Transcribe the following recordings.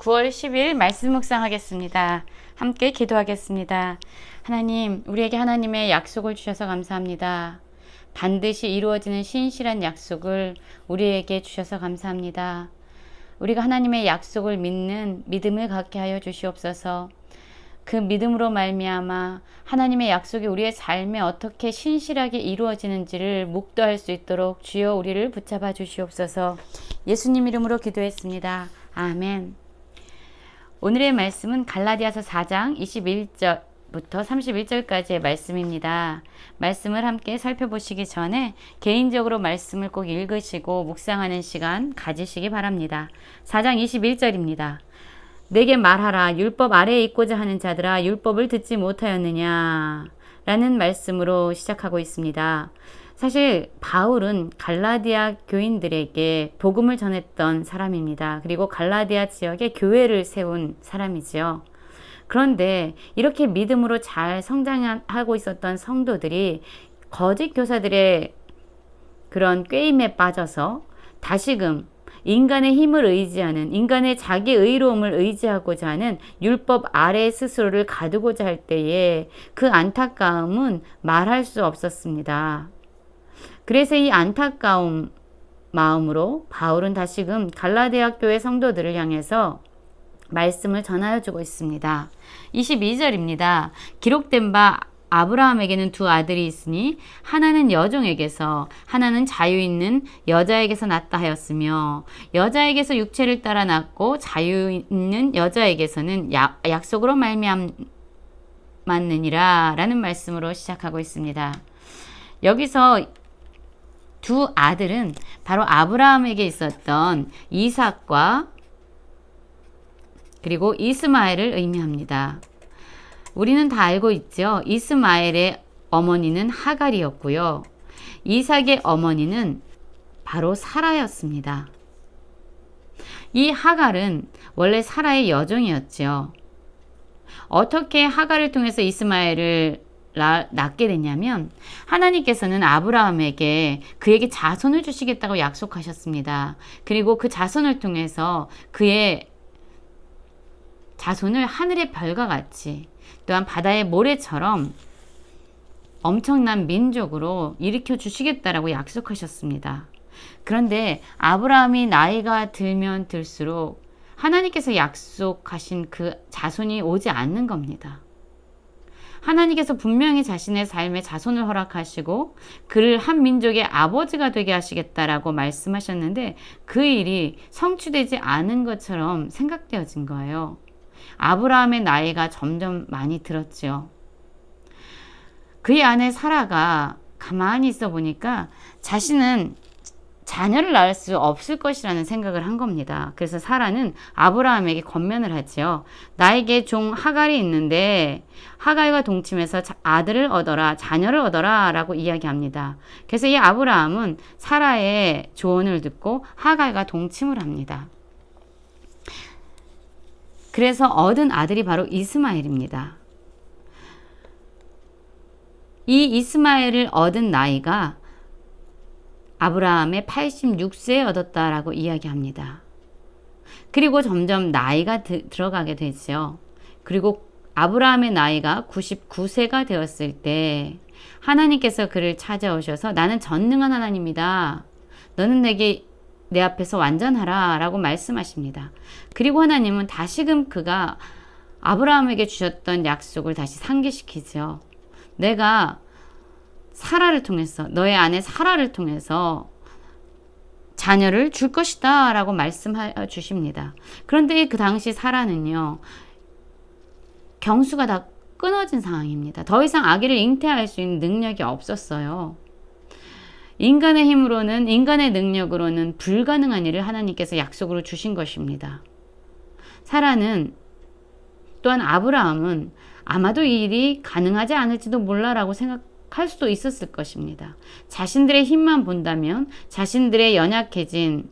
9월 10일 말씀 묵상하겠습니다. 함께 기도하겠습니다. 하나님, 우리에게 하나님의 약속을 주셔서 감사합니다. 반드시 이루어지는 신실한 약속을 우리에게 주셔서 감사합니다. 우리가 하나님의 약속을 믿는 믿음을 갖게 하여 주시옵소서. 그 믿음으로 말미암아 하나님의 약속이 우리의 삶에 어떻게 신실하게 이루어지는지를 묵도할 수 있도록 주여 우리를 붙잡아 주시옵소서. 예수님 이름으로 기도했습니다. 아멘. 오늘의 말씀은 갈라디아서 4장 21절부터 31절까지의 말씀입니다. 말씀을 함께 살펴보시기 전에 개인적으로 말씀을 꼭 읽으시고 묵상하는 시간 가지시기 바랍니다. 4장 21절입니다. 내게 말하라. 율법 아래에 있고자 하는 자들아, 율법을 듣지 못하였느냐? 라는 말씀으로 시작하고 있습니다. 사실 바울은 갈라디아 교인들에게 복음을 전했던 사람입니다. 그리고 갈라디아 지역에 교회를 세운 사람이지요. 그런데 이렇게 믿음으로 잘 성장하고 있었던 성도들이 거짓 교사들의 그런 꾀임에 빠져서 다시금 인간의 힘을 의지하는, 인간의 자기 의로움을 의지하고자 하는 율법 아래 스스로를 가두고자 할 때에 그 안타까움은 말할 수 없었습니다. 그래서 이 안타까운 마음으로 바울은 다시금 갈라디아 교회 성도들을 향해서 말씀을 전하여 주고 있습니다. 22절입니다. 기록된 바 아브라함에게는 두 아들이 있으니 하나는 여종에게서 하나는 자유 있는 여자에게서 낳다 하였으며 여자에게서 육체를 따라 낳고 자유 있는 여자에게서는 약속으로 말미암았느니라 라는 말씀으로 시작하고 있습니다. 여기서 두 아들은 바로 아브라함에게 있었던 이삭과 그리고 이스마엘을 의미합니다. 우리는 다 알고 있죠. 이스마엘의 어머니는 하갈이었고요. 이삭의 어머니는 바로 사라였습니다. 이 하갈은 원래 사라의 여종이었죠. 어떻게 하갈을 통해서 이스마엘을 낳게 됐냐면 하나님께서는 아브라함에게 그에게 자손을 주시겠다고 약속하셨습니다. 그리고 그 자손을 통해서 그의 자손을 하늘의 별과 같이 또한 바다의 모래처럼 엄청난 민족으로 일으켜 주시겠다라고 약속하셨습니다. 그런데 아브라함이 나이가 들면 들수록 하나님께서 약속하신 그 자손이 오지 않는 겁니다. 하나님께서 분명히 자신의 삶에 자손을 허락하시고 그를 한 민족의 아버지가 되게 하시겠다라고 말씀하셨는데 그 일이 성취되지 않은 것처럼 생각되어진 거예요. 아브라함의 나이가 점점 많이 들었죠. 그의 아내 사라가 가만히 있어 보니까 자신은 자녀를 낳을 수 없을 것이라는 생각을 한 겁니다. 그래서 사라는 아브라함에게 권면을 하죠. 나에게 종 하갈이 있는데 하갈과 동침해서 아들을 얻어라, 자녀를 얻어라 라고 이야기합니다. 그래서 이 아브라함은 사라의 조언을 듣고 하갈과 동침을 합니다. 그래서 얻은 아들이 바로 이스마엘입니다. 이 이스마엘을 얻은 나이가 아브라함의 86세에 얻었다라고 이야기합니다. 그리고 점점 나이가 들어가게 되죠. 그리고 아브라함의 나이가 99세가 되었을 때 하나님께서 그를 찾아오셔서 나는 전능한 하나님이다. 너는 내 앞에서 완전하라 라고 말씀하십니다. 그리고 하나님은 다시금 그가 아브라함에게 주셨던 약속을 다시 상기시키죠. 내가 사라를 통해서 너의 아내 사라를 통해서 자녀를 줄 것이다 라고 말씀해 주십니다. 그런데 그 당시 사라는요 경수가 다 끊어진 상황입니다. 더 이상 아기를 잉태할 수 있는 능력이 없었어요. 인간의 힘으로는 인간의 능력으로는 불가능한 일을 하나님께서 약속으로 주신 것입니다. 사라는 또한 아브라함은 아마도 이 일이 가능하지 않을지도 몰라라고 생각할 수도 있었을 것입니다. 자신들의 힘만 본다면 자신들의 연약해진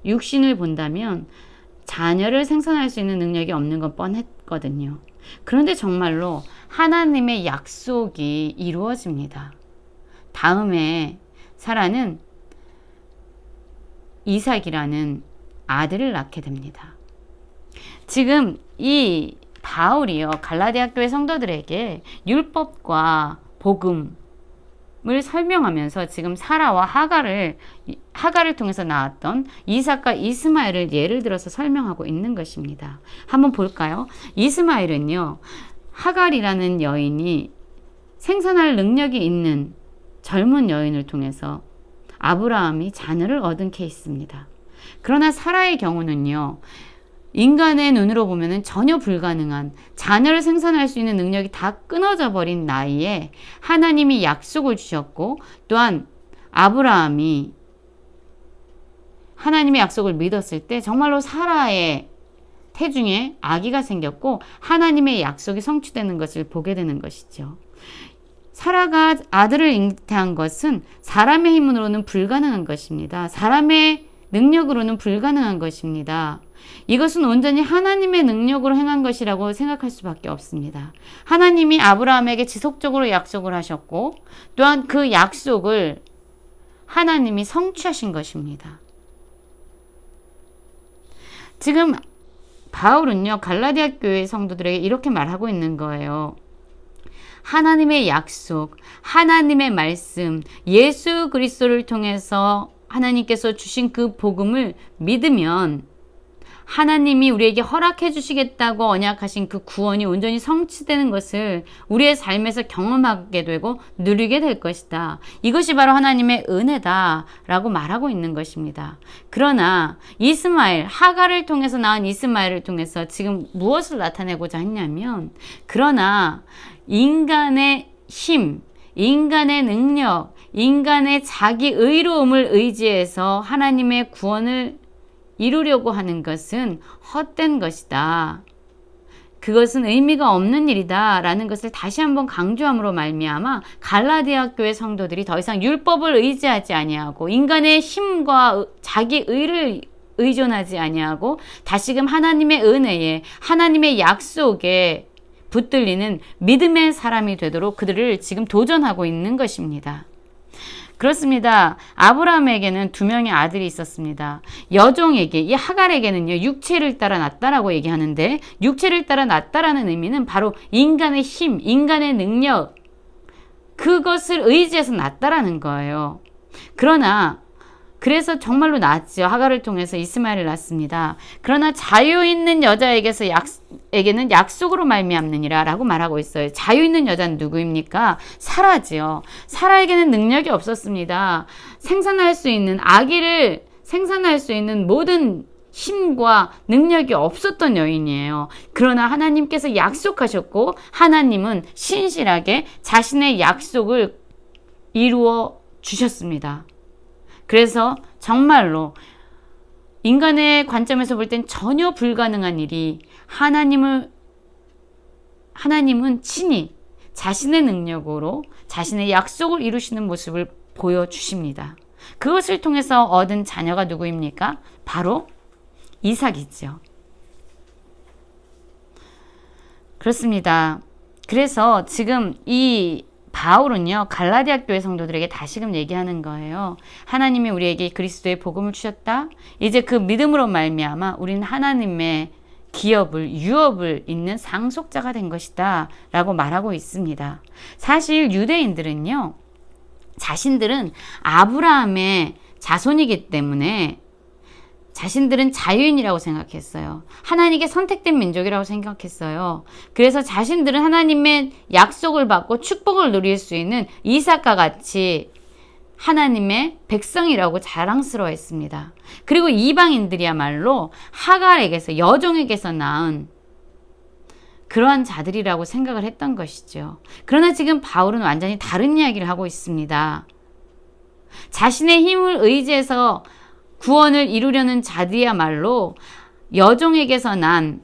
육신을 본다면 자녀를 생산할 수 있는 능력이 없는 건 뻔했거든요. 그런데 정말로 하나님의 약속이 이루어집니다. 다음에 사라는 이삭이라는 아들을 낳게 됩니다. 지금 이 바울이요, 갈라디아 교회 성도들에게 율법과 복음을 설명하면서 지금 사라와 하갈을 통해서 나왔던 이삭과 이스마엘을 예를 들어서 설명하고 있는 것입니다. 한번 볼까요? 이스마엘은요, 하갈이라는 여인이 생산할 능력이 있는 젊은 여인을 통해서 아브라함이 자녀를 얻은 케이스입니다. 그러나 사라의 경우는요, 인간의 눈으로 보면 전혀 불가능한 자녀를 생산할 수 있는 능력이 다 끊어져 버린 나이에 하나님이 약속을 주셨고, 또한 아브라함이 하나님의 약속을 믿었을 때 정말로 사라의 태중에 아기가 생겼고 하나님의 약속이 성취되는 것을 보게 되는 것이죠. 사라가 아들을 잉태한 것은 사람의 힘으로는 불가능한 것입니다. 사람의 능력으로는 불가능한 것입니다. 이것은 온전히 하나님의 능력으로 행한 것이라고 생각할 수밖에 없습니다. 하나님이 아브라함에게 지속적으로 약속을 하셨고, 또한 그 약속을 하나님이 성취하신 것입니다. 지금 바울은요, 갈라디아 교회 성도들에게 이렇게 말하고 있는 거예요. 하나님의 약속, 하나님의 말씀, 예수 그리스도를 통해서 하나님께서 주신 그 복음을 믿으면 하나님이 우리에게 허락해 주시겠다고 언약하신 그 구원이 온전히 성취되는 것을 우리의 삶에서 경험하게 되고 누리게 될 것이다. 이것이 바로 하나님의 은혜다 라고 말하고 있는 것입니다. 그러나 이스마엘, 하갈을 통해서 낳은 이스마엘을 통해서 지금 무엇을 나타내고자 했냐면, 그러나 인간의 힘, 인간의 능력, 인간의 자기 의로움을 의지해서 하나님의 구원을 이루려고 하는 것은 헛된 것이다. 그것은 의미가 없는 일이다 라는 것을 다시 한번 강조함으로 말미암아 갈라디아 교회 성도들이 더 이상 율법을 의지하지 아니하고 인간의 힘과 자기 의를 의존하지 아니하고 다시금 하나님의 은혜에, 하나님의 약속에 붙들리는 믿음의 사람이 되도록 그들을 지금 도전하고 있는 것입니다. 그렇습니다. 아브라함에게는 2명의 아들이 있었습니다. 여종에게, 이 하갈에게는요, 육체를 따라 낳았다라고 얘기하는데, 육체를 따라 낳았다라는 의미는 바로 인간의 힘, 인간의 능력, 그것을 의지해서 낳았다라는 거예요. 그러나 그래서 정말로 낳았죠. 하갈을 통해서 이스마엘을 낳습니다. 그러나 자유 있는 여자에게는 약속으로 말미암느니라 라고 말하고 있어요. 자유 있는 여자는 누구입니까? 사라지요. 사라에게는 능력이 없었습니다. 생산할 수 있는, 아기를 생산할 수 있는 모든 힘과 능력이 없었던 여인이에요. 그러나 하나님께서 약속하셨고 하나님은 신실하게 자신의 약속을 이루어 주셨습니다. 그래서 정말로 인간의 관점에서 볼 땐 전혀 불가능한 일이 하나님은 친히 자신의 능력으로 자신의 약속을 이루시는 모습을 보여주십니다. 그것을 통해서 얻은 자녀가 누구입니까? 바로 이삭이죠. 그렇습니다. 그래서 지금 이 바울은요, 갈라디아 교회 성도들에게 다시금 얘기하는 거예요. 하나님이 우리에게 그리스도의 복음을 주셨다. 이제 그 믿음으로 말미암아 우리는 하나님의 기업을, 유업을 잇는 상속자가 된 것이다 라고 말하고 있습니다. 사실 유대인들은요, 자신들은 아브라함의 자손이기 때문에 자신들은 자유인이라고 생각했어요. 하나님께 선택된 민족이라고 생각했어요. 그래서 자신들은 하나님의 약속을 받고 축복을 누릴 수 있는 이삭과 같이 하나님의 백성이라고 자랑스러워했습니다. 그리고 이방인들이야말로 하갈에게서, 여종에게서 낳은 그러한 자들이라고 생각을 했던 것이죠. 그러나 지금 바울은 완전히 다른 이야기를 하고 있습니다. 자신의 힘을 의지해서 구원을 이루려는 자들이야말로 여종에게서 난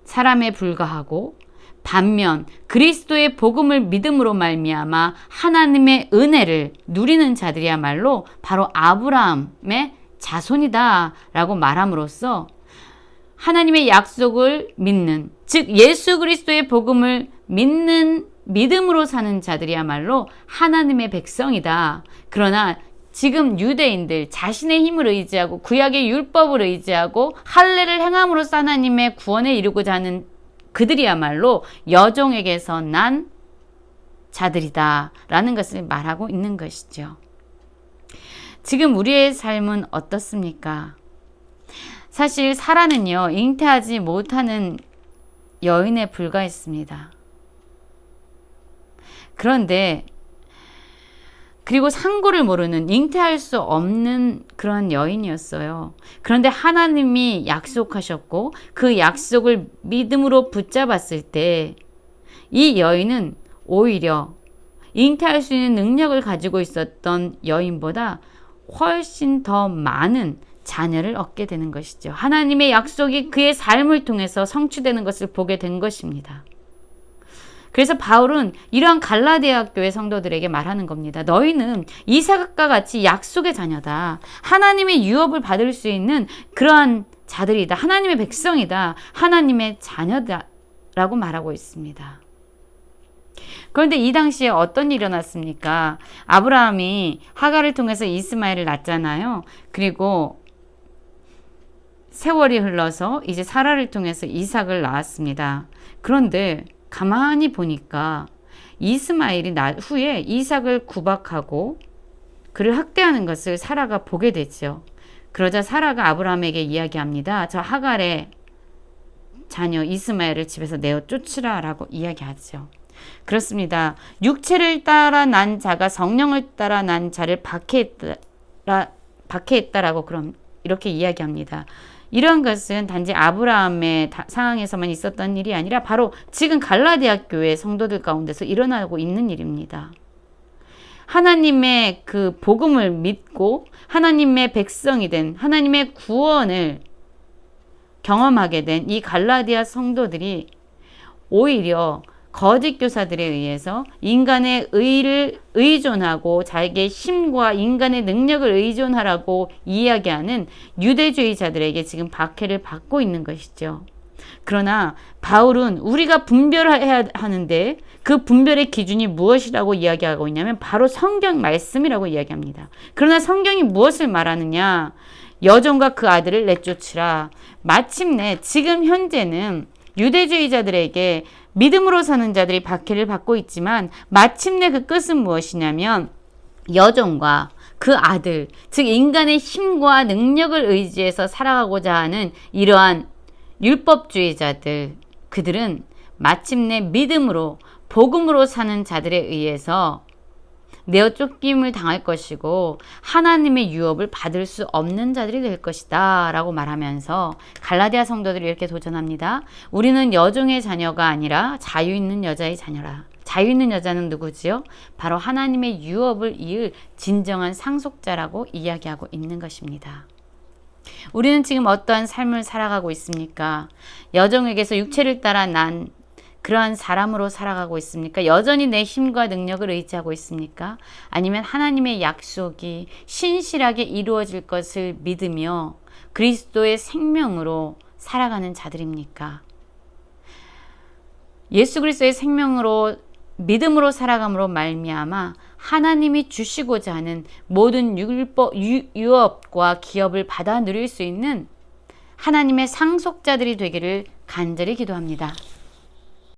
사람에 불과하고, 반면 그리스도의 복음을 믿음으로 말미암아 하나님의 은혜를 누리는 자들이야말로 바로 아브라함의 자손이다 라고 말함으로써 하나님의 약속을 믿는, 즉 예수 그리스도의 복음을 믿는, 믿음으로 사는 자들이야말로 하나님의 백성이다. 그러나 지금 유대인들 자신의 힘을 의지하고 구약의 율법을 의지하고 할례를 행함으로써 하나님의 구원에 이르고자 하는 그들이야말로 여종에게서 난 자들이다 라는 것을 말하고 있는 것이죠. 지금 우리의 삶은 어떻습니까? 사실 사라는요, 잉태하지 못하는 여인에 불과했습니다. 그런데 그리고 상고를 모르는, 잉태할 수 없는 그런 여인이었어요. 그런데 하나님이 약속하셨고 그 약속을 믿음으로 붙잡았을 때 이 여인은 오히려 잉태할 수 있는 능력을 가지고 있었던 여인보다 훨씬 더 많은 자녀를 얻게 되는 것이죠. 하나님의 약속이 그의 삶을 통해서 성취되는 것을 보게 된 것입니다. 그래서 바울은 이러한 갈라디아 교회 성도들에게 말하는 겁니다. 너희는 이삭과 같이 약속의 자녀다. 하나님의 유업을 받을 수 있는 그러한 자들이다. 하나님의 백성이다. 하나님의 자녀다. 라고 말하고 있습니다. 그런데 이 당시에 어떤 일이 일어났습니까? 아브라함이 하갈을 통해서 이스마엘을 낳잖아요. 그리고 세월이 흘러서 이제 사라를 통해서 이삭을 낳았습니다. 그런데 가만히 보니까 이스마엘이 낳은 후에 이삭을 구박하고 그를 학대하는 것을 사라가 보게 되죠. 그러자 사라가 아브라함에게 이야기합니다. 저 하갈의 자녀 이스마엘을 집에서 내어 쫓으라 라고 이야기하죠. 그렇습니다. 육체를 따라 난 자가 성령을 따라 난 자를 박해했다라고 그럼 이렇게 이야기합니다. 이러한 것은 단지 아브라함의 상황에서만 있었던 일이 아니라 바로 지금 갈라디아 교회 성도들 가운데서 일어나고 있는 일입니다. 하나님의 그 복음을 믿고 하나님의 백성이 된, 하나님의 구원을 경험하게 된 이 갈라디아 성도들이 오히려 거짓 교사들에 의해서 인간의 의를 의존하고 자기의 힘과 인간의 능력을 의존하라고 이야기하는 유대주의자들에게 지금 박해를 받고 있는 것이죠. 그러나 바울은 우리가 분별해야 하는데 그 분별의 기준이 무엇이라고 이야기하고 있냐면 바로 성경 말씀이라고 이야기합니다. 그러나 성경이 무엇을 말하느냐? 여종과 그 아들을 내쫓으라. 마침내 지금 현재는 유대주의자들에게 믿음으로 사는 자들이 박해를 받고 있지만 마침내 그 끝은 무엇이냐면 여종과 그 아들, 즉 인간의 힘과 능력을 의지해서 살아가고자 하는 이러한 율법주의자들, 그들은 마침내 믿음으로 복음으로 사는 자들에 의해서 내어 쫓김을 당할 것이고 하나님의 유업을 받을 수 없는 자들이 될 것이다 라고 말하면서 갈라디아 성도들이 이렇게 도전합니다. 우리는 여종의 자녀가 아니라 자유 있는 여자의 자녀라. 자유 있는 여자는 누구지요? 바로 하나님의 유업을 이을 진정한 상속자라고 이야기하고 있는 것입니다. 우리는 지금 어떠한 삶을 살아가고 있습니까? 여종에게서 육체를 따라 난 그러한 사람으로 살아가고 있습니까? 여전히 내 힘과 능력을 의지하고 있습니까? 아니면 하나님의 약속이 신실하게 이루어질 것을 믿으며 그리스도의 생명으로 살아가는 자들입니까? 예수 그리스도의 생명으로 믿음으로 살아감으로 말미암아 하나님이 주시고자 하는 모든 유업과 기업을 받아 누릴 수 있는 하나님의 상속자들이 되기를 간절히 기도합니다.